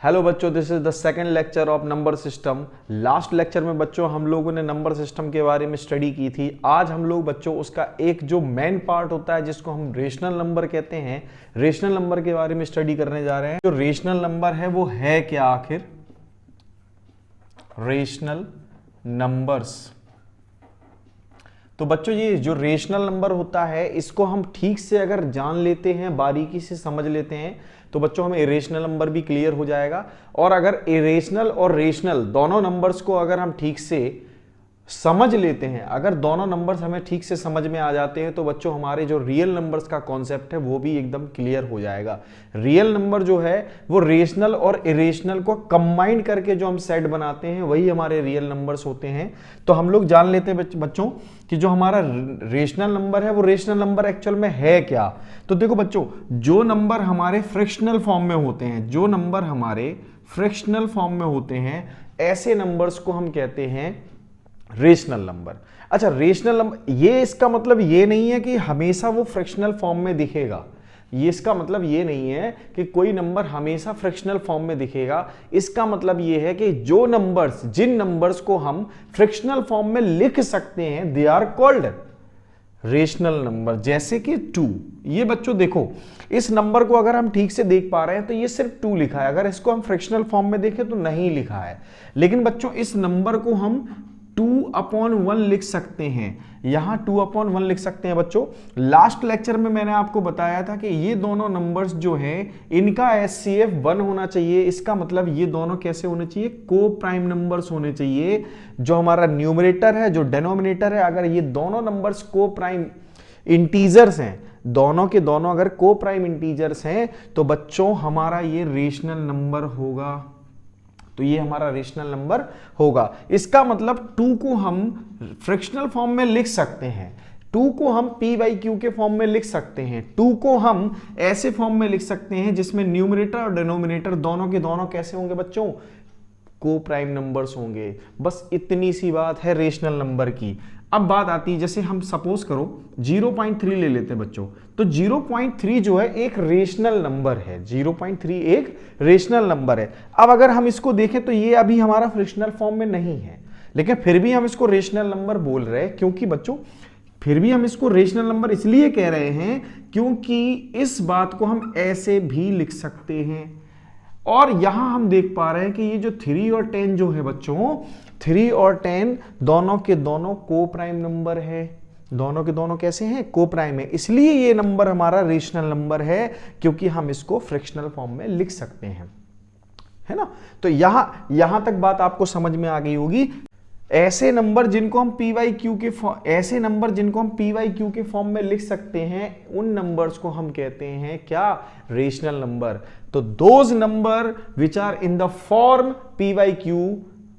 Hello बच्चों, this is the second lecture of number system. Last lecture में बच्चों हम लोगों ने नंबर सिस्टम के बारे में स्टडी की थी। आज हम लोग बच्चों उसका एक जो मेन पार्ट होता है जिसको हम रेशनल नंबर कहते हैं, रेशनल नंबर के बारे में स्टडी करने जा रहे हैं। जो रेशनल नंबर है वो है क्या आखिर? Rational numbers. तो बच्चों ये जो रेशनल नंबर होता है इसको हम ठीक से अगर जान लेते हैं, बारीकी से समझ लेते हैं, तो बच्चों हमें इरेशनल नंबर भी क्लियर हो जाएगा। और अगर इरेशनल और रेशनल दोनों नंबर्स को अगर हम ठीक से समझ लेते हैं, अगर दोनों नंबर्स हमें ठीक से समझ में आ जाते हैं, तो बच्चों हमारे जो रियल नंबर्स का कॉन्सेप्ट है वो भी एकदम क्लियर हो जाएगा। रियल नंबर जो है वो रेशनल और इरेशनल को कंबाइन करके जो हम सेट बनाते हैं वही हमारे रियल नंबर्स होते हैं। तो हम लोग जान लेते हैं बच्चों कि जो हमारा रेशनल नंबर है वो रेशनल नंबर एक्चुअल में है क्या। तो देखो बच्चों, जो नंबर हमारे फ्रैक्शनल फॉर्म में होते हैं, जो नंबर हमारे फ्रैक्शनल फॉर्म में होते हैं, ऐसे नंबर्स को हम कहते हैं रेशनल नंबर। अच्छा, रेशनल नंबर ये इसका मतलब ये नहीं है कि हमेशा वो फ्रैक्शनल फॉर्म में दिखेगा। ये इसका मतलब ये नहीं है कि कोई नंबर हमेशा फ्रैक्शनल फॉर्म में दिखेगा। इसका मतलब ये है कि जो नंबर्स, जिन नंबर्स को हम फ्रैक्शनल फॉर्म में लिख सकते हैं, they are called rational number. जैसे कि 2। ये बच्चों देखो, इस नंबर को अगर हम ठीक से देख पा रहे हैं तो ये सिर्फ 2 लिखा है। अगर इसको हम फ्रैक्शनल फॉर्म में देखें तो नहीं लिखा है। लेकिन बच्चों इस नंबर को हम 2/1 लिख सकते हैं। यहां 2/1 लिख सकते हैं बच्चों। लास्ट लेक्चर में मैंने आपको बताया था कि ये दोनों नंबर्स जो हैं इनका HCF 1 होना चाहिए। इसका मतलब ये दोनों कैसे होने चाहिए? को प्राइम नंबर्स होने चाहिए। जो हमारा न्यूमरेटर है, जो डेनोमिनेटर है, अगर ये दोनों नंबर्स को प्राइम इंटीजर्स हैं, दोनों के दोनों अगर को प्राइम इंटीजर्स हैं, तो बच्चों हमारा ये रेशनल नंबर होगा। तो ये हमारा रेशनल नंबर होगा। इसका मतलब 2 को हम फ्रैक्शनल फॉर्म में लिख सकते हैं, 2 को हम P/Q के फॉर्म में लिख सकते हैं, 2 को हम ऐसे फॉर्म में लिख सकते हैं जिसमें न्यूमरेटर और डिनोमिनेटर दोनों के दोनों कैसे होंगे बच्चों? को प्राइम नंबर्स होंगे। बस इतनी सी बात है रेशनल नंबर की। अब बात आती है, जैसे हम सपोज करो 0.3 ले लेते हैं बच्चों, तो 0.3 जो है एक रेशनल नंबर है। 0.3 एक रेशनल नंबर है। अब अगर हम इसको देखें तो ये अभी हमारा फ्रैक्शनल फॉर्म में नहीं है, लेकिन फिर भी हम इसको रेशनल नंबर बोल रहे हैं। क्योंकि बच्चों फिर भी हम इसको रेशनल नंबर इसलिए कह रहे हैं क्योंकि इस बात को हम ऐसे भी लिख सकते हैं। और यहां हम देख पा रहे हैं कि ये जो 3 और 10 जो है बच्चों, 3 और 10 दोनों के दोनों को प्राइम नंबर है। दोनों के दोनों कैसे हैं? को प्राइम है। इसलिए ये नंबर हमारा रेशनल नंबर है, क्योंकि हम इसको फ्रैक्शनल फॉर्म में लिख सकते हैं, है ना। तो यहां तक बात आपको समझ में आ गई होगी। ऐसे नंबर जिनको हम P/Q के फॉर्म में लिख सकते हैं, उन नंबर्स को हम कहते हैं क्या? Rational number. तो those number which are in the form P/Q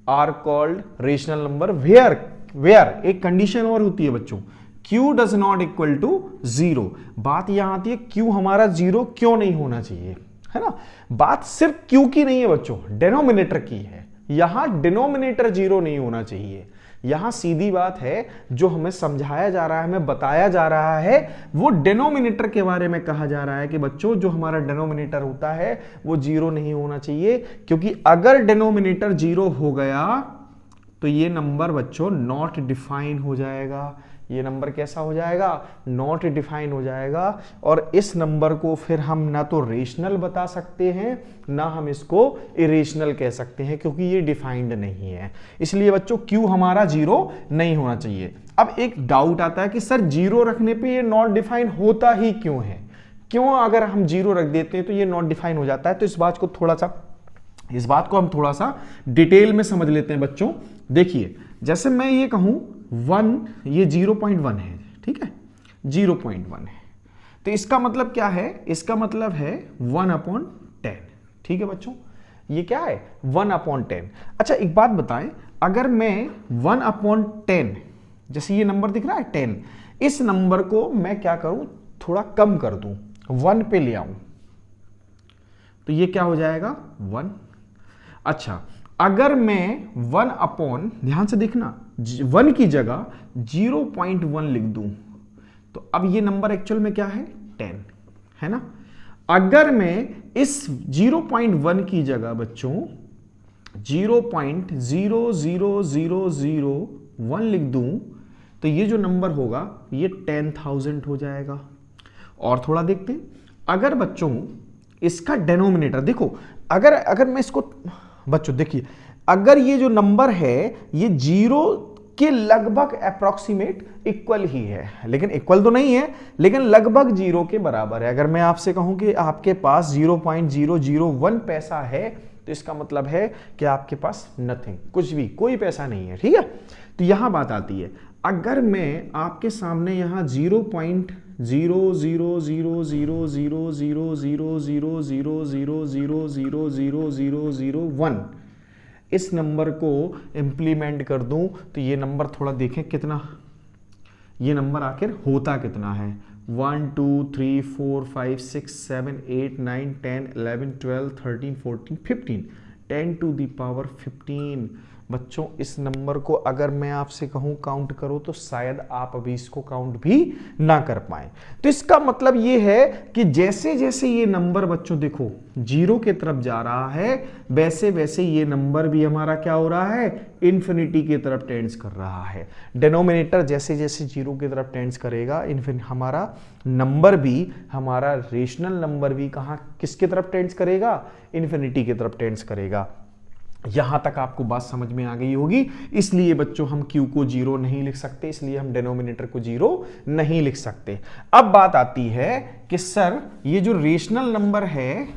are called rational number. Where एक कंडीशन और होती है बच्चों, Q does not equal to 0। बात यहां आती है Q हमारा 0 क्यों नहीं होना चाहिए, है ना। बात सिर्फ Q की नहीं है बच्चों, डेनोमिनेटर की है। यहां डिनोमिनेटर 0 नहीं होना चाहिए। यहां सीधी बात है, जो हमें समझाया जा रहा है, हमें बताया जा रहा है, वो डिनोमिनेटर के बारे में कहा जा रहा है कि बच्चों जो हमारा डिनोमिनेटर होता है वो 0 नहीं होना चाहिए। क्योंकि अगर डिनोमिनेटर 0 हो गया तो ये नंबर बच्चों नॉट डिफाइन हो जाएगा। ये नंबर कैसा हो जाएगा? नॉट डिफाइन हो जाएगा। और इस नंबर को फिर हम ना तो रेशनल बता सकते हैं, ना हम इसको इरेशनल कह सकते हैं, क्योंकि ये डिफाइंड नहीं है। इसलिए बच्चों Q हमारा 0 नहीं होना चाहिए। अब एक डाउट आता है कि सर 0 रखने पे ये नॉट डिफाइन होता ही क्यों है? क्यों अगर हम 0 रख देते हैं तो ये नॉट डिफाइन हो जाता है? तो इस बात को हम थोड़ा सा डिटेल में समझ लेते हैं बच्चों। देखिए, जैसे मैं ये कहूं 1, ये 0.1 है, ठीक है, 0.1 है, तो इसका मतलब क्या है? इसका मतलब है 1/10। ठीक है बच्चों, ये क्या है? 1/10। अच्छा एक बात बताएं, अगर मैं 1/10, जैसे ये नंबर दिख रहा है 10, इस नंबर को मैं क्या करूं? थोड़ा कम कर दूं, 1 पे ले आऊं, तो ये क्या हो जाएगा? 1। अच्छा, अगर मैं ध्यान से देखना, 1 की जगह 0.1 लिख दूं, तो अब ये नंबर एक्चुअल में क्या है? 10, है ना। अगर मैं इस 0.1 की जगह बच्चों 0.00001 लिख दूं तो ये जो नंबर होगा ये 10,000 हो जाएगा। और थोड़ा देखते हैं, अगर बच्चों इसका डेनोमिनेटर देखो, अगर मैं इसको बच्चों देखिए, अगर ये जो नंबर है ये 0 के लगभग अप्रोक्सीमेट इक्वल ही है, लेकिन इक्वल तो नहीं है, लेकिन लगभग 0 के बराबर है। अगर मैं आपसे कहूं कि आपके पास 0.001 पैसा है तो इसका मतलब है कि आपके पास नथिंग, कुछ भी, कोई पैसा नहीं है। ठीक है, तो यहां बात आती है, अगर मैं आपके सामने यहां 0.0000000000000000001 इस नंबर को इंप्लीमेंट कर दूं तो ये नंबर थोड़ा देखें कितना, ये नंबर आखिर होता कितना है। 1 2 3 4 5 6 7 8 9 10 11 12 13 14 15 10 to the power 15। बच्चों इस नंबर को अगर मैं आपसे कहूं काउंट करो तो शायद आप अभी इसको काउंट भी ना कर पाए। तो इसका मतलब ये है कि जैसे जैसे ये नंबर बच्चों देखो 0 की तरफ जा रहा है, वैसे वैसे ये नंबर भी हमारा क्या हो रहा है, इन्फिनिटी की तरफ टेंड्स कर रहा है। डिनोमिनेटर जैसे जैसे 0 की तरफ टेंड्स करेगा, हमारा नंबर भी, हमारा रेशनल नंबर भी कहां किसकी तरफ टेंड्स करेगा, इन्फिनिटी की तरफ टेंड्स करेगा। यहां तक आपको बात समझ में आ गई होगी। इसलिए बच्चों हम q को 0 नहीं लिख सकते, इसलिए हम डिनोमिनेटर को 0 नहीं लिख सकते। अब बात आती है कि सर ये जो रेशनल नंबर है,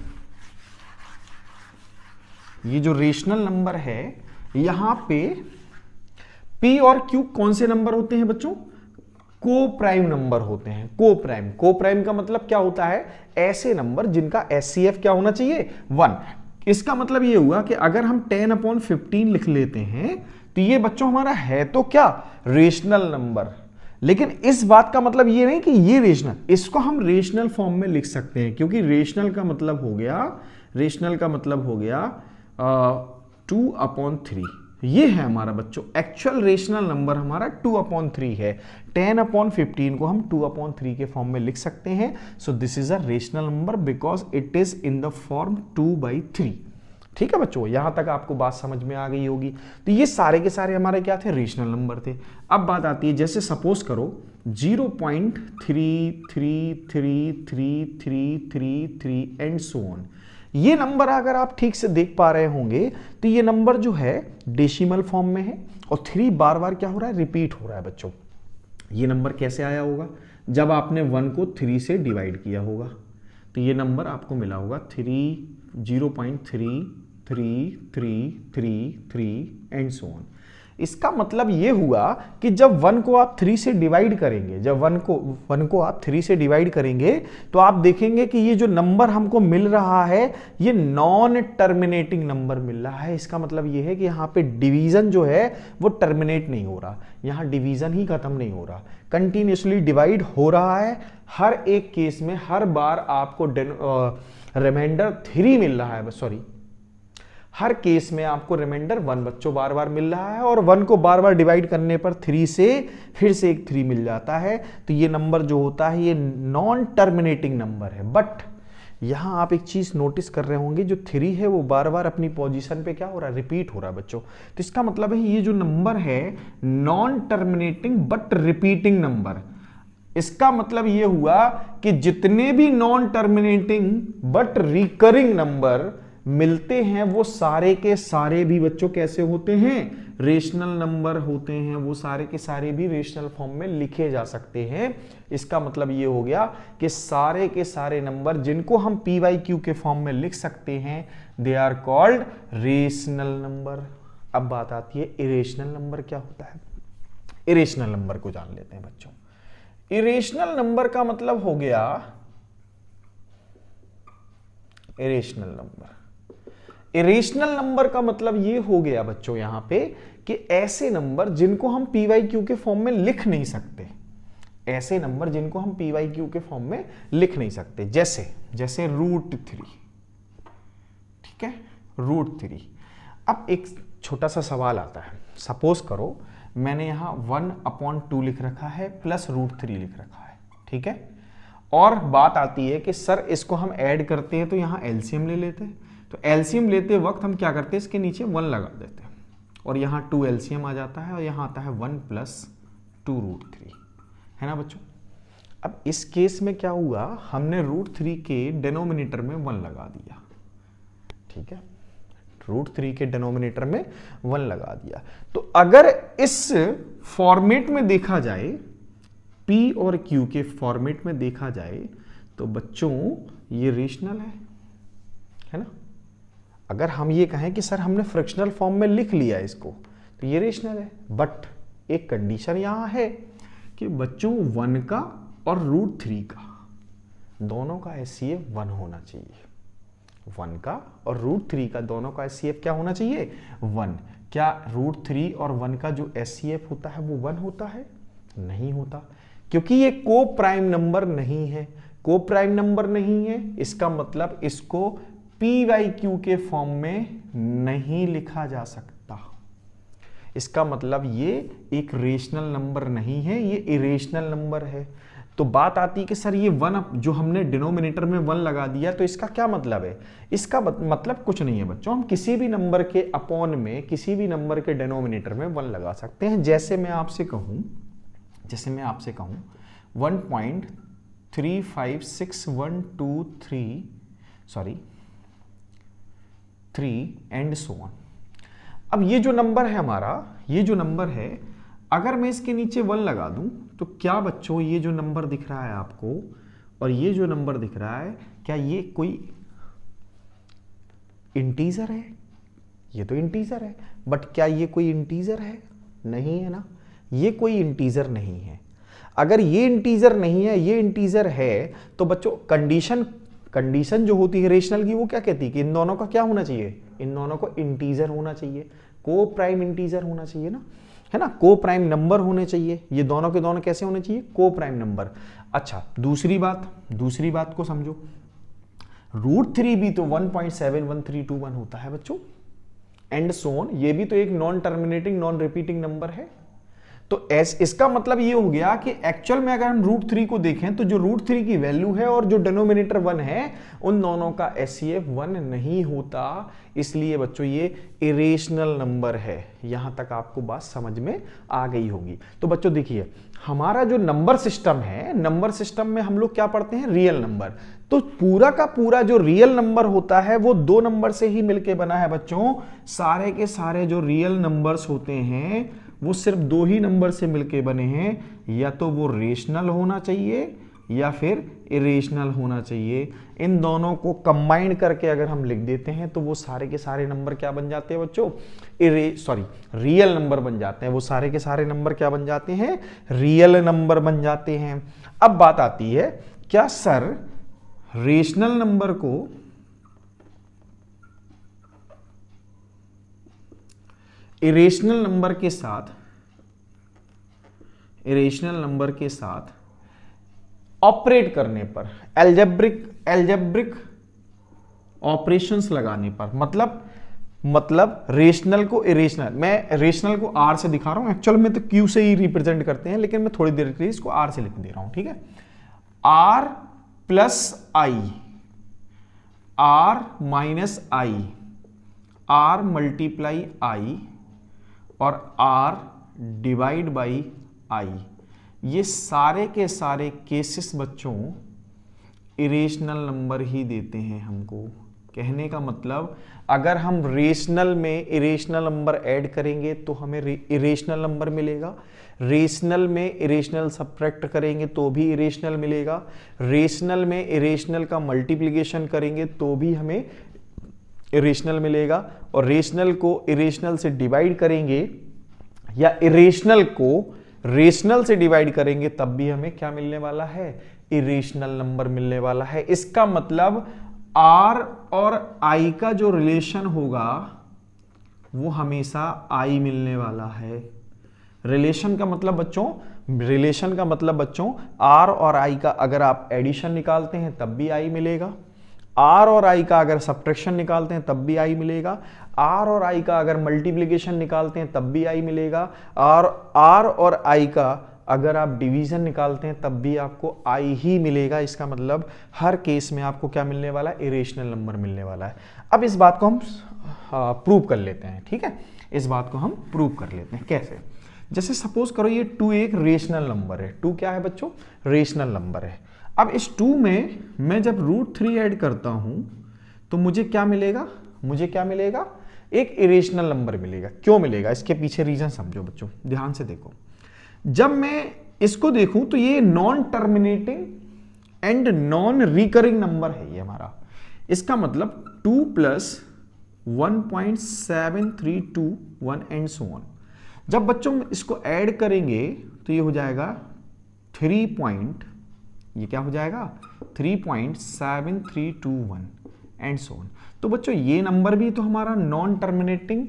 ये जो रेशनल नंबर है, यहां पे p और q कौन से नंबर होते हैं बच्चों, को प्राइम नंबर होते हैं। को प्राइम का मतलब क्या होता है, ऐसे नंबर जिनका SCF क्या होना चाहिए, 1। इसका मतलब ये हुआ कि अगर हम 10/15 लिख लेते हैं तो ये बच्चों हमारा है तो क्या, रेशनल नंबर, लेकिन इस बात का मतलब ये नहीं कि ये रेशनल, इसको हम रेशनल फॉर्म में लिख सकते हैं, क्योंकि रेशनल का मतलब हो गया 2/3। ये है हमारा बच्चों एक्चुअल रेशनल नंबर, हमारा 2/3 है। 10/15 को हम 2/3 के फॉर्म में लिख सकते हैं। So this is a rational number because it is in the form 2/3। ठीक है बच्चों, यहां तक आपको बात समझ में आ गई होगी। तो ये सारे के सारे हमारे क्या थे, रेशनल नंबर थे। अब बात आती है, जैसे सपोज करो 0.3333333 एंड सो ऑन। ये नंबर अगर आप ठीक से देख पा रहे होंगे तो ये नंबर जो है डेसिमल फॉर्म में है और 3 बार बार क्या हो रहा है, रिपीट हो रहा है। बच्चों ये नंबर कैसे आया होगा, जब आपने 1 को 3 से डिवाइड किया होगा तो ये नंबर आपको मिला होगा 0.333333 एंड सो ऑन। इसका मतलब ये हुआ कि जब 1 को आप 3 से डिवाइड करेंगे, जब 1 को आप 3 से डिवाइड करेंगे तो आप देखेंगे कि ये जो नंबर हमको मिल रहा है ये नॉन टर्मिनेटिंग नंबर मिल रहा है। इसका मतलब ये है कि यहाँ पे डिवीजन जो है वो टर्मिनेट नहीं हो रहा, यहाँ डिवीजन ही खत्म नहीं हो रहा, कंटिन्यूसली डिवाइड हो रहा है। हर एक केस में हर बार आपको रिमाइंडर 3 मिल रहा है, सॉरी हर केस में आपको रिमाइंडर 1 बच्चों बार बार मिल रहा है, और 1 को बार बार डिवाइड करने पर 3 से फिर से एक 3 मिल जाता है। तो ये नंबर जो होता है ये नॉन टर्मिनेटिंग नंबर है। बट यहां आप एक चीज नोटिस कर रहे होंगे, जो 3 है वो बार बार अपनी पोजीशन पे क्या हो रहा है, रिपीट हो रहा है बच्चों। तो इसका मतलब है ये जो नंबर है non terminating but repeating number. इसका मतलब ये हुआ कि जितने भी non terminating but recurring number मिलते हैं वो सारे के सारे भी बच्चों कैसे होते हैं, रेशनल नंबर होते हैं। वो सारे के सारे भी रेशनल फॉर्म में लिखे जा सकते हैं। इसका मतलब ये हो गया कि सारे के सारे नंबर जिनको हम PYQ के फॉर्म में लिख सकते हैं they are called rational number. अब बात आती है इरेशनल नंबर क्या होता है। इरेशनल नंबर को जान लेते हैं बच्चों। इरेशनल नंबर का मतलब हो गया इरेशनल नंबर। इरेशनल नंबर का मतलब ये हो गया बच्चों यहां पे कि ऐसे नंबर जिनको हम PYQ के फॉर्म में लिख नहीं सकते, ऐसे नंबर जिनको हम PYQ के फॉर्म में लिख नहीं सकते, जैसे √3। ठीक है, √3। अब एक छोटा सा सवाल आता है, सपोज करो मैंने यहां 1/2 लिख रखा है प्लस √3 लिख रखा है। ठीक है, और बात आती है कि सर इसको हम ऐड करते हैं तो यहाँ एलसीएम ले लेते हैं, तो एलसीएम लेते वक्त हम क्या करते हैं, इसके नीचे 1 लगा देते हैं और यहाँ 2 एलसीएम आ जाता है और यहाँ आता है 1 + 2√3, है ना बच्चों। अब इस केस में क्या हुआ, हमने √3 के डिनोमिनेटर में 1 लगा दिया, ठीक है, √3 के डिनोमिनेटर में 1 लगा दिया। तो अगर इस फॉर्मेट में देखा जाए, P और Q के फॉर्मेट में देखा जाए, तो बच्चों ये रेशनल है ना। अगर हम ये कहें कि सर हमने फ्रैक्शनल फॉर्म में लिख लिया इसको, तो ये रेशनल है, बट एक कंडीशन यहां है कि बच्चों 1 का और √3 का दोनों का HCF 1 होना चाहिए। 1 का और √3 का दोनों का HCF क्या होना चाहिए, 1। क्या √3 और 1 का जो HCF होता है वो 1 होता है, नहीं होता, क्योंकि ये को प्राइम नंबर नहीं है। को प्राइम नंबर नहीं है, इसका मतलब इसको P/Q के फॉर्म में नहीं लिखा जा सकता। इसका मतलब ये एक रेशनल नंबर नहीं है, ये इरेशनल नंबर है। तो बात आती है कि सर ये 1 जो हमने डिनोमिनेटर में 1 लगा दिया, तो इसका क्या मतलब है, इसका मतलब कुछ नहीं है बच्चों। हम किसी भी नंबर के अपॉन में, किसी भी नंबर के डिनोमिनेटर में 1 लगा सकते हैं। जैसे मैं आपसे कहूं 1.356123 एंड सो ऑन। अब ये जो नंबर है हमारा, ये जो नंबर है, अगर मैं इसके नीचे 1 लगा दूं, तो क्या बच्चों ये जो नंबर दिख रहा है आपको और ये जो नंबर दिख रहा है, क्या ये कोई इंटीजर है? ये तो इंटीजर है, बट क्या ये कोई इंटीजर है? नहीं है ना, ये कोई इंटीजर नहीं है। अगर ये इंटीजर नहीं है, ये इंटीजर है, तो बच्चों कंडीशन जो होती है रेशनल की, वो क्या कहती है कि इन दोनों का क्या होना चाहिए, इन दोनों को इंटीजर होना चाहिए, को प्राइम इंटीजर होना चाहिए ना, है ना, को प्राइम नंबर होने चाहिए। ये दोनों के दोनों कैसे होने चाहिए, को प्राइम नंबर। अच्छा, दूसरी बात को समझो, √3 भी तो 1.71321 होता है बच्चों, एंड सो ऑन। ये भी तो एक non terminating, non repeating number है। तो इसका मतलब ये हो गया कि एक्चुअल में अगर हम √3 को देखें, तो जो √3 की वैल्यू है और जो डिनोमिनेटर 1 है, उन दोनों का HCF 1 नहीं होता। इसलिए बच्चों ये इरेशनल नंबर है। यहां तक आपको बात समझ में आ गई होगी। तो बच्चों देखिए, हमारा जो नंबर सिस्टम है, नंबर सिस्टम में हम लोग क्या पढ़ते हैं, रियल नंबर। तो पूरा का पूरा जो रियल नंबर होता है वो 2 नंबर से ही मिलके बना है बच्चों। सारे के सारे जो रियल नंबर्स होते हैं वो सिर्फ 2 ही नंबर से मिलके बने हैं, या तो वो रेशनल होना चाहिए या फिर इरेशनल होना चाहिए। इन दोनों को कंबाइन करके अगर हम लिख देते हैं तो वो सारे के सारे नंबर क्या बन जाते हैं बच्चों, रियल नंबर बन जाते हैं। वो सारे के सारे नंबर क्या बन जाते हैं, रियल नंबर बन जाते हैं। अब बात आती है, क्या सर रेशनल नंबर को इरेशनल नंबर के साथ ऑपरेट करने पर, एल्जेब्रिक ऑपरेशंस लगाने पर, मतलब रेशनल को इरेशनल, मैं रेशनल को R से दिखा रहा हूं, एक्चुअल में तो Q से ही रिप्रेजेंट करते हैं, लेकिन मैं थोड़ी देर के लिए इसको R से लिख दे रहा हूं, ठीक है। R + I, R - I, R × I और R / I, ये सारे के सारे केसेस बच्चों इरेशनल नंबर ही देते हैं हमको। कहने का मतलब, अगर हम रेशनल में इरेशनल नंबर ऐड करेंगे तो हमें इरेशनल नंबर मिलेगा, रेशनल में इरेशनल सब्ट्रैक्ट करेंगे तो भी इरेशनल मिलेगा, रेशनल में इरेशनल का मल्टीप्लिकेशन करेंगे तो भी हमें इरेशनल मिलेगा, और रेशनल को इरेशनल से डिवाइड करेंगे या इरेशनल को रेशनल से डिवाइड करेंगे तब भी हमें क्या मिलने वाला है, इरेशनल नंबर मिलने वाला है। इसका मतलब R और I का जो रिलेशन होगा वो हमेशा I मिलने वाला है। रिलेशन का मतलब बच्चों R और I का अगर आप एडिशन निकालते हैं तब भी I मिलेगा, R और I का अगर सब्ट्रैक्शन निकालते हैं तब भी I मिलेगा, R और I का अगर मल्टीप्लिकेशन निकालते हैं तब भी I मिलेगा, और R और I का अगर आप डिवीजन निकालते हैं तब भी आपको आई ही मिलेगा। इसका मतलब हर केस में आपको क्या मिलने वाला है, इरेशनल नंबर मिलने वाला है। अब इस बात को हम प्रूव कर लेते हैं, ठीक है, इस बात को हम प्रूव कर लेते हैं। कैसे? जैसे सपोज करो ये 2 एक रेशनल नंबर है। 2 क्या है बच्चों, रेशनल नंबर है। अब इस 2 में मैं जब √3 ऐड करता हूं तो मुझे क्या मिलेगा, मुझे क्या मिलेगा, एक इरेशनल नंबर मिलेगा। क्यों मिलेगा, इसके पीछे रीजन समझो बच्चों, ध्यान से देखो। जब मैं इसको देखूं तो ये non terminating and non recurring number है ये हमारा। इसका मतलब 2 + 1.7321 एंड सो ऑन। जब बच्चों इसको ऐड करेंगे तो ये हो जाएगा 3.7321 एंड सो ऑन। तो बच्चों ये नंबर भी तो हमारा non terminating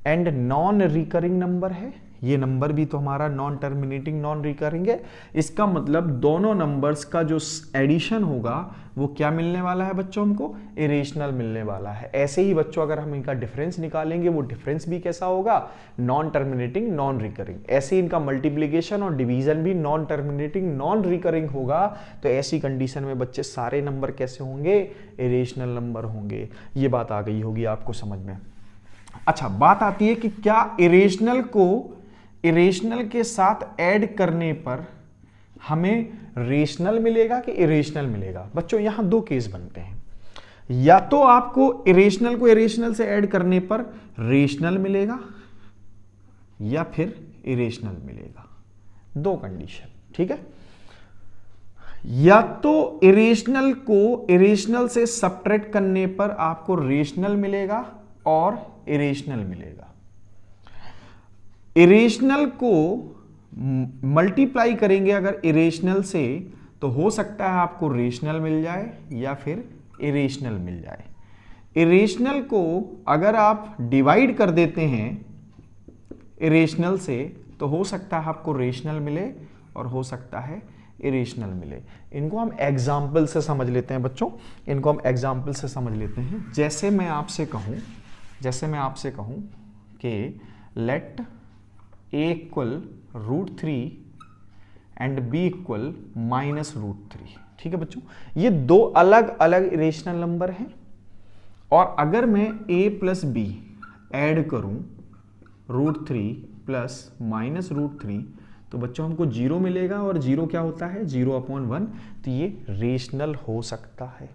and non recurring number है, ये नंबर भी तो हमारा नॉन टर्मिनेटिंग नॉन रिकरिंग है। इसका मतलब दोनों नंबर्स का जो एडिशन होगा वो क्या मिलने वाला है बच्चों, हमको इरेशनल मिलने वाला है। ऐसे ही बच्चों अगर हम इनका डिफरेंस निकालेंगे वो डिफरेंस भी कैसा होगा, नॉन टर्मिनेटिंग नॉन रिकरिंग। ऐसे ही इनका मल्टीप्लीकेशन और डिवीजन भी नॉन टर्मिनेटिंग नॉन रिकरिंग होगा। तो ऐसी कंडीशन में बच्चे सारे नंबर कैसे होंगे, इरेशनल नंबर होंगे। ये बात आ गई होगी आपको समझ में। अच्छा, बात आती है कि क्या इरेशनल को इरेशनल के साथ ऐड करने पर हमें रेशनल मिलेगा कि इरेशनल मिलेगा। बच्चों यहां 2 केस बनते हैं, या तो आपको इरेशनल को इरेशनल से ऐड करने पर रेशनल मिलेगा या फिर इरेशनल मिलेगा। 2 कंडीशन, ठीक है। या तो इरेशनल को इरेशनल से सब्ट्रैक्ट करने पर आपको रेशनल मिलेगा और इरेशनल मिलेगा। इरेशनल को मल्टीप्लाई करेंगे अगर इरेशनल से तो हो सकता है आपको रेशनल मिल जाए या फिर इरेशनल मिल जाए। इरेशनल को अगर आप डिवाइड कर देते हैं इरेशनल से तो हो सकता है आपको रेशनल मिले और हो सकता है इरेशनल मिले। इनको हम एग्जाम्पल से समझ लेते हैं बच्चों, इनको हम एग्जाम्पल से समझ लेते हैं। जैसे मैं आपसे कहूं कि let a equal √3 and b equal -√3, ठीक है बच्चों। ये 2 अलग अलग इरेशनल नंबर हैं और अगर मैं a + b ऐड करूं √3 + -√3 तो बच्चों हमको 0 मिलेगा और 0 क्या होता है, 0/1। तो ये रेशनल हो सकता है,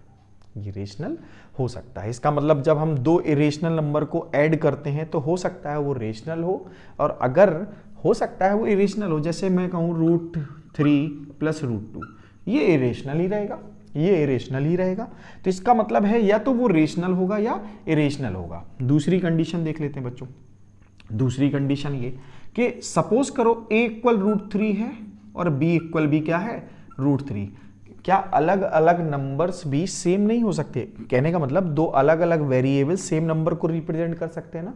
ये रेशनल हो सकता है। इसका मतलब जब हम 2 इरेशनल नंबर को ऐड करते हैं तो हो सकता है वो रेशनल हो और अगर हो सकता है वो इरेशनल हो। जैसे मैं कहूँ √3 + √2, ये इरेशनल ही रहेगा, ये इरेशनल ही रहेगा। तो इसका मतलब है या तो वो रेशनल होगा या इरेशनल होगा। दूसरी कंडीशन देख लेते हैं बच्चों। दूसरी कंडीशन ये कि सपोज करो a इक्वल √3 है और b इक्वल भी क्या है, √3। क्या अलग अलग नंबर्स भी सेम नहीं हो सकते? कहने का मतलब 2 अलग अलग वेरिएबल सेम नंबर को रिप्रेजेंट कर सकते हैं ना,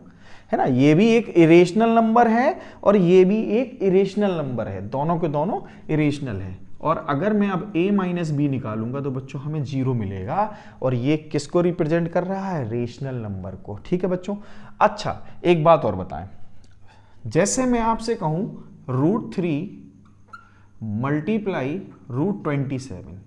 है ना। ये भी एक इरेशनल नंबर है और ये भी एक इरेशनल नंबर है, दोनों के दोनों इरेशनल है। और अगर मैं अब a - b निकालूंगा तो बच्चों हमें 0 मिलेगा और ये किसको रिप्रेजेंट कर रहा है, रेशनल नंबर को, ठीक है बच्चों। अच्छा, एक बात और बताएं, जैसे मैं आपसे कहूं √3 मल्टीप्लाई √27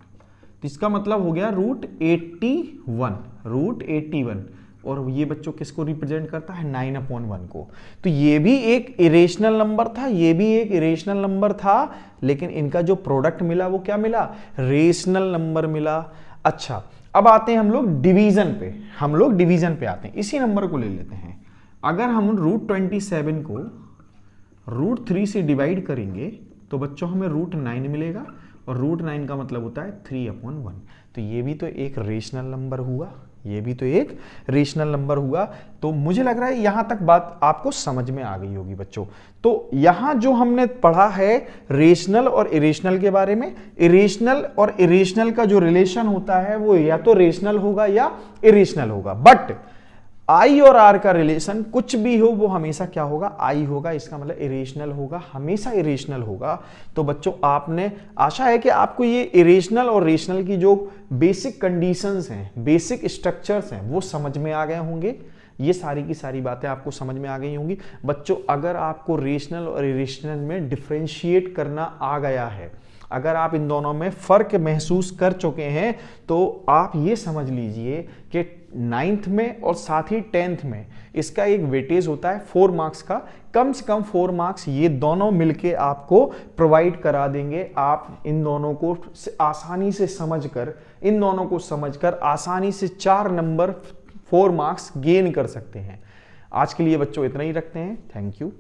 तो इसका मतलब हो गया √81 और ये बच्चों किसको रिप्रेजेंट करता है, 9/1 को। तो ये भी एक इरेशनल नंबर था, ये भी एक इरेशनल नंबर था, लेकिन इनका जो प्रोडक्ट मिला वो क्या मिला, रेशनल नंबर मिला। अच्छा, अब आते हैं हम लोग डिवीजन पे आते हैं। इसी नंबर को ले लेते हैं। अगर हम √27 को √3 से डिवाइड करेंगे तो बच्चों हमें √9 मिलेगा और √9 का मतलब होता है 3/1। तो ये भी तो एक रेशनल नंबर हुआ, ये भी तो एक रेशनल नंबर हुआ। तो मुझे लग रहा है यहां तक बात आपको समझ में आ गई होगी बच्चों। तो यहां जो हमने पढ़ा है रेशनल और इरेशनल के बारे में, इरेशनल और इरेशनल का जो रिलेशन होता है वो या तो रेशनल होगा या इरेशनल होगा। बट आई और आर का रिलेशन कुछ भी हो वो हमेशा क्या होगा, आई होगा। इसका मतलब इरेशनल होगा, हमेशा इरेशनल होगा। तो बच्चों आपने, आशा है कि आपको ये इरेशनल और रेशनल की जो बेसिक कंडीशंस हैं, बेसिक स्ट्रक्चर्स हैं वो समझ में आ गए होंगे। ये सारी की सारी बातें आपको समझ में आ गई होंगी बच्चों। अगर आपको रेशनल और इरेशनल में डिफरेंशिएट करना आ गया है, अगर आप इन दोनों में फर्क महसूस कर चुके हैं, तो आप ये समझ लीजिए कि 9th में और साथ ही 10th में इसका एक वेटेज होता है 4 मार्क्स का। कम से कम 4 मार्क्स ये दोनों मिलके आपको प्रोवाइड करा देंगे। आप इन दोनों को आसानी से समझकर, इन दोनों को समझकर आसानी से 4 नंबर 4 मार्क्स गेन कर सकते हैं। आज के लिए बच्चों इतना ही रखते हैं। Thank you.